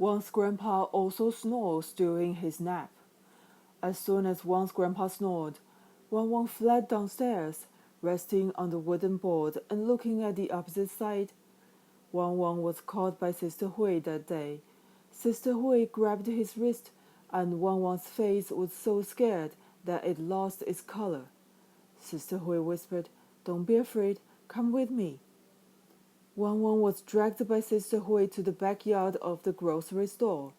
Wang's grandpa also snores during his nap. As soon as Wang's grandpa snored, Wangwang fled downstairs, resting on the wooden board and looking at the opposite side. Wangwang was caught by Sister Hui that day. Sister Hui grabbed his wrist, and Wangwang's face was so scared that it lost its color. Sister Hui whispered, "Don't be afraid, come with me." Wangwang was dragged by Sister Hui to the backyard of the grocery store.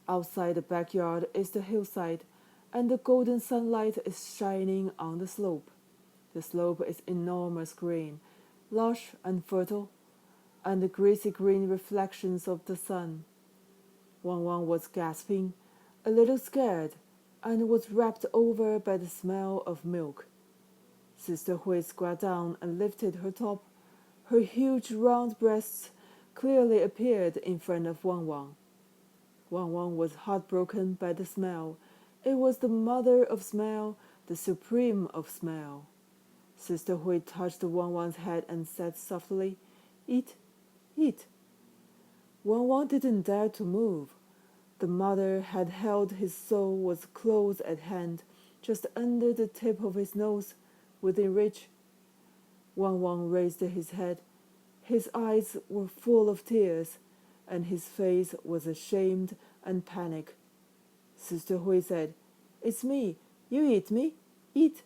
Outside the backyard is the hillside, and the golden sunlight is shining on the slope. The slope is enormous green, lush and fertile, and the greasy green reflections of the sun. Wangwang was gasping, a little scared, and was wrapped over by the smell of milk. Sister Hui squat down and lifted her top. Her huge round breasts clearly appeared in front of Wangwang. Wangwang was heartbroken by the smell. It was the mother of smell, the supreme of smell. Sister Hui touched Wangwang's head and said softly, "Eat, eat." Wangwang didn't dare to move. The mother had held his soul was close at hand, just under the tip of his nose, within reach. Wangwang raised his head. His eyes were full of tears, and his face was ashamed and panicked. Sister Hui said, "It's me. You eat me. Eat.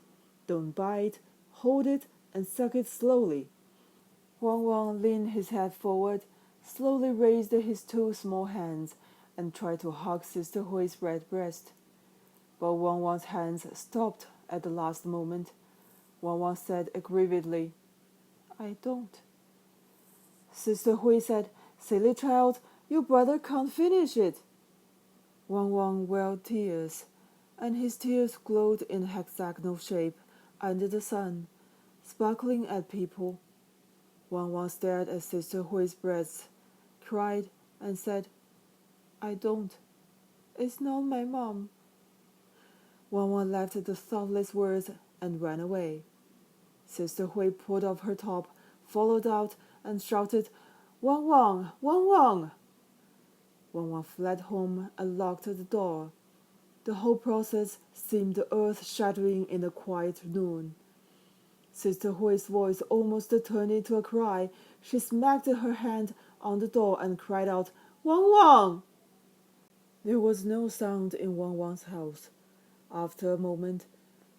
Don't bite. Hold it and suck it slowly." Wangwang leaned his head forward, slowly raised his two small hands, and tried to hug Sister Hui's red breast. But Wangwang's hands stopped at the last moment. Wangwang said aggrievedly, "I don't." Sister Hui said, "Silly child, your brother can't finish it." Wangwang welled tears, and his tears glowed in hexagonal shape under the sun, sparkling at people. Wangwang stared at Sister Hui's breasts, cried, and said, "I don't. It's not my mom." Wangwang left the thoughtless words and ran away. Sister Hui pulled off her top, followed out, and shouted, "Wangwang! Wangwang!" Wangwang fled home and locked the door. The whole process seemed earth-shattering in the quiet noon. Sister Hui's voice almost turned into a cry. She smacked her hand on the door and cried out, "Wangwang!" There was no sound in Wangwang's house. After a moment,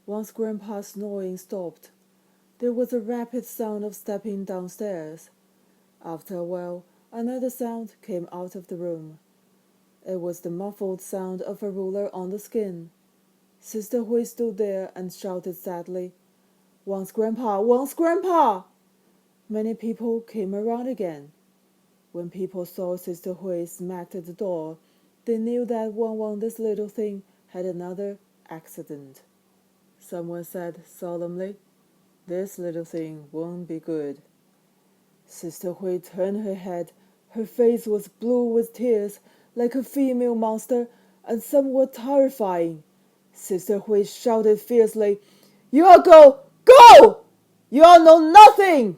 Wang's grandpa's snoring stopped. There was a rapid sound of stepping downstairs. After a while, another sound came out of the room. It was the muffled sound of a ruler on the skin. Sister Hui stood there and shouted sadly, "Wang's grandpa! Wang's grandpa!" Many people came around again. When people saw Sister Hui smack the door, they knew that Wangwang, this little thing, had another accident. Someone said solemnly, "This little thing won't be good." Sister Hui turned her head. Her face was blue with tears, like a female monster, and somewhat terrifying. Sister Hui shouted fiercely, "You all go! Go! You all know nothing!"